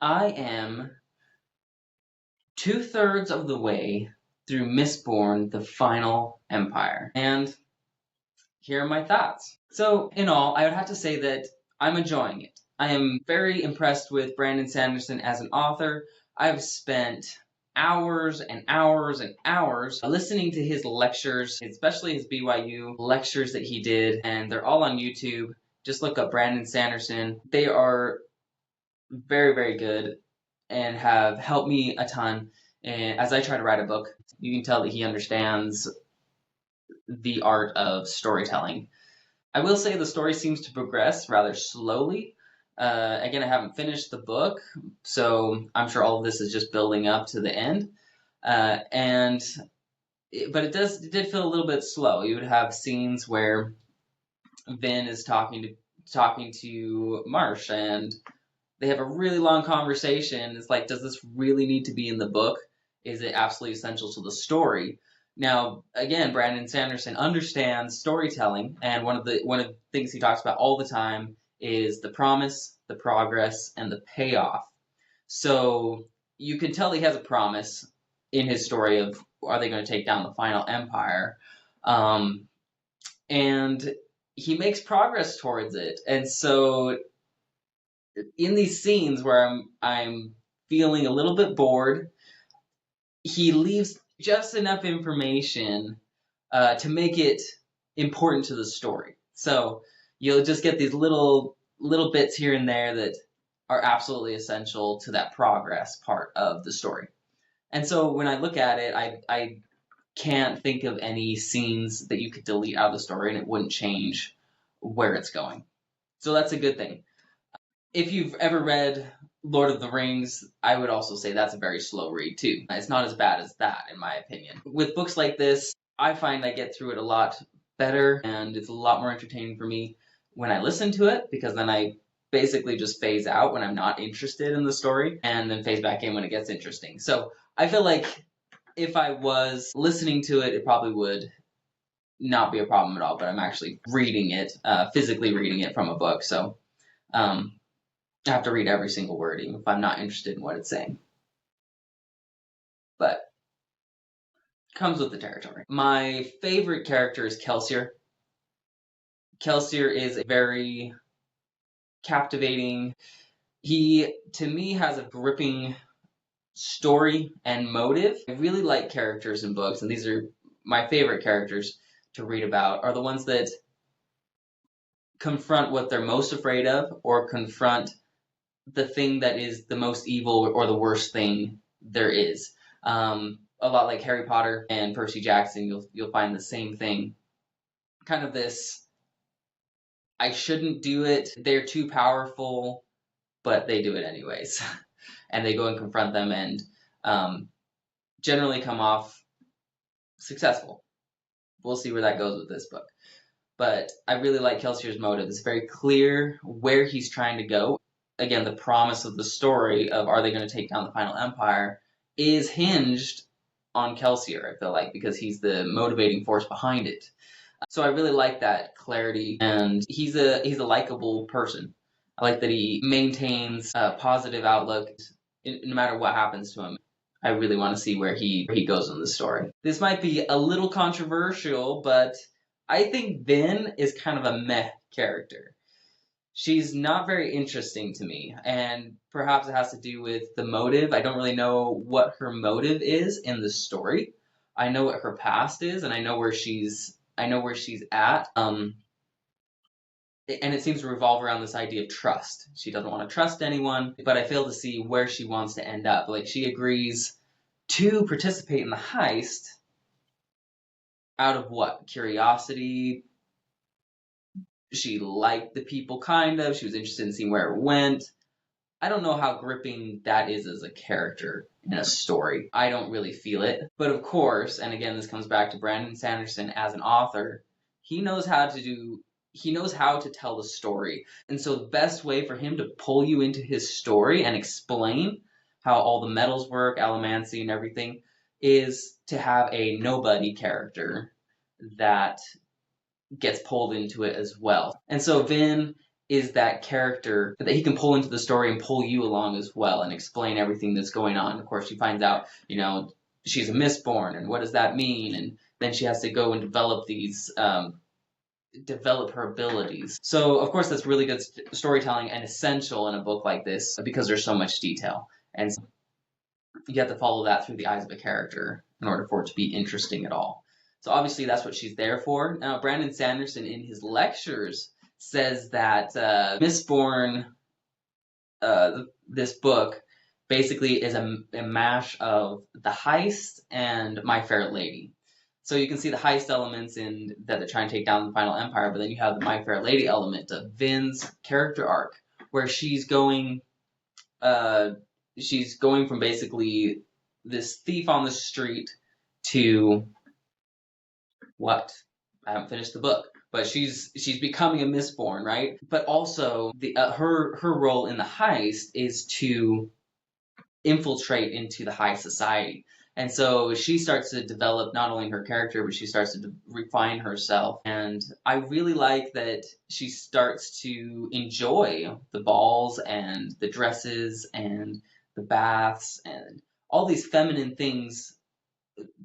I am 2/3 of the way through Mistborn, the Final Empire, and here are my thoughts. So, in all, I would have to say that I'm enjoying it. I am very impressed with Brandon Sanderson as an author. I've spent hours and hours and hours listening to his lectures, especially his BYU lectures that he did, and they're all on YouTube. Just look up Brandon Sanderson. They are very, very good and have helped me a ton. And as I try to write a book, you can tell that he understands the art of storytelling. I will say the story seems to progress rather slowly. Again, I haven't finished the book, so I'm sure all of this is just building up to the end. And but it did feel a little bit slow. You would have scenes where Vin is talking to Marsh, and they have a really long conversation. It's like, does this really need to be in the book? Is it absolutely essential to the story? Now, again, Brandon Sanderson understands storytelling, and one of the things he talks about all the time is the promise, the progress, and the payoff. So you can tell he has a promise in his story of are they going to take down the final empire, um, and he makes progress towards it. And so in these scenes where I'm feeling a little bit bored, he leaves just enough information to make it important to the story. So you'll just get these little bits here and there that are absolutely essential to that progress part of the story. And so when I look at it, I can't think of any scenes that you could delete out of the story and it wouldn't change where it's going. So that's a good thing. If you've ever read Lord of the Rings, I would also say that's a very slow read too. It's not as bad as that, in my opinion. With books like this, I find I get through it a lot better and it's a lot more entertaining for me when I listen to it, because then I basically just phase out when I'm not interested in the story and then phase back in when it gets interesting. So I feel like if I was listening to it, it probably would not be a problem at all, but I'm actually reading it, physically reading it from a book. So um, I have to read every single word, even if I'm not interested in what it's saying. But it comes with the territory. My favorite character is Kelsier. Kelsier is a very captivating. He, to me, has a gripping story and motive. I really like characters in books, and these are my favorite characters to read about, are the ones that confront what they're most afraid of or confront the thing that is the most evil or the worst thing there is. A lot like Harry Potter and Percy Jackson, you'll find the same thing. Kind of this, I shouldn't do it. They're too powerful, but they do it anyways, and they go and confront them and generally come off successful. We'll see where that goes with this book. But I really like Kelsier's motive. It's very clear where he's trying to go. Again, the promise of the story of are they going to take down the final empire is hinged on Kelsier, I feel like, because he's the motivating force behind it. So I really like that clarity, and he's a likable person. I like that he maintains a positive outlook no matter what happens to him. I really want to see where he goes in the story. This might be a little controversial, but I think Vin is kind of a meh character. She's not very interesting to me, and perhaps it has to do with the motive. I don't really know what her motive is in the story. I know what her past is, and I know where she's at. And it seems to revolve around this idea of trust. She doesn't want to trust anyone, but I fail to see where she wants to end up. Like, she agrees to participate in the heist out of what? Curiosity. She liked the people, kind of. She was interested in seeing where it went. I don't know how gripping that is as a character in a story. I don't really feel it. But of course, and again, this comes back to Brandon Sanderson as an author, he knows how to tell the story. And so the best way for him to pull you into his story and explain how all the metals work, allomancy and everything, is to have a nobody character that gets pulled into it as well. And so Vin is that character that he can pull into the story and pull you along as well and explain everything that's going on. Of course, she finds out, she's a Mistborn, and what does that mean? And then she has to go and develop her abilities. So, of course, that's really good storytelling and essential in a book like this because there's so much detail. And you have to follow that through the eyes of a character in order for it to be interesting at all. So obviously that's what she's there for. Now, Brandon Sanderson in his lectures says that Mistborn, this book, basically is a mash of The Heist and My Fair Lady. So you can see the heist elements in that they're trying to take down the final empire, but then you have the My Fair Lady element of Vin's character arc, where she's going from basically this thief on the street to what? I haven't finished the book, but she's becoming a Mistborn, right? But also her role in the heist is to infiltrate into the high society. And so she starts to develop not only her character, but she starts to refine herself. And I really like that she starts to enjoy the balls and the dresses and the baths and all these feminine things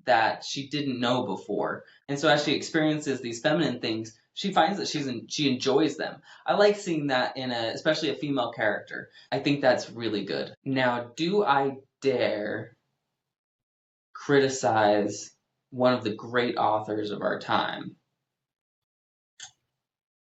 that she didn't know before. And so as she experiences these feminine things, she finds that she enjoys them. I like seeing that in especially a female character. I think that's really good. Now, do I dare criticize one of the great authors of our time?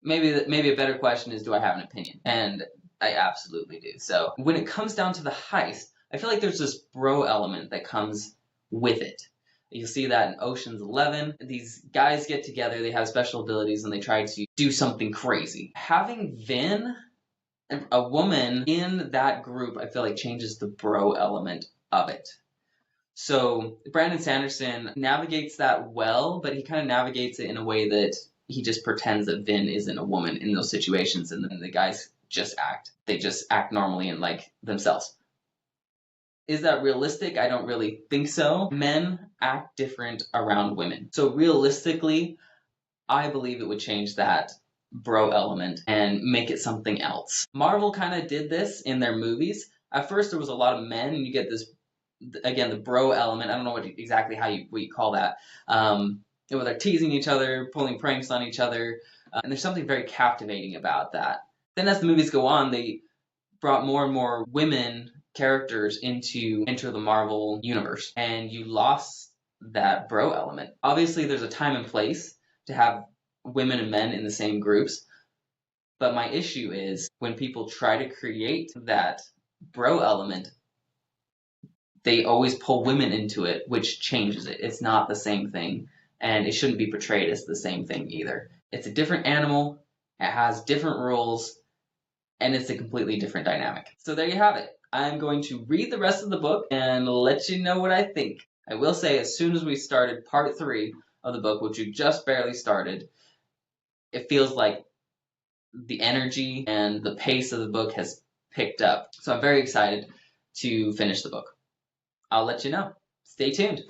Maybe a better question is, do I have an opinion? And I absolutely do. So when it comes down to the heist, I feel like there's this bro element that comes with it. You'll see that in Ocean's 11. These guys get together, they have special abilities, and they try to do something crazy. Having Vin, a woman, in that group, I feel like changes the bro element of it. So Brandon Sanderson navigates that well, but he kind of navigates it in a way that he just pretends that Vin isn't a woman in those situations, and then the guys just act. They just act normally and like themselves. Is that realistic? I don't really think so. Men act different around women. So realistically, I believe it would change that bro element and make it something else. Marvel kind of did this in their movies. At first, there was a lot of men, and you get this, again, the bro element. I don't know exactly what you call that. Where they're teasing each other, pulling pranks on each other, and there's something very captivating about that. Then as the movies go on, they brought more and more women characters into the Marvel universe, and you lost that bro element. Obviously, there's a time and place to have women and men in the same groups, but my issue is when people try to create that bro element, they always pull women into it, which changes it. It's not the same thing, and it shouldn't be portrayed as the same thing either. It's a different animal, it has different rules, and it's a completely different dynamic. So there you have it. I'm going to read the rest of the book and let you know what I think. I will say, as soon as we started part 3 of the book, which we just barely started, it feels like the energy and the pace of the book has picked up. So I'm very excited to finish the book. I'll let you know. Stay tuned.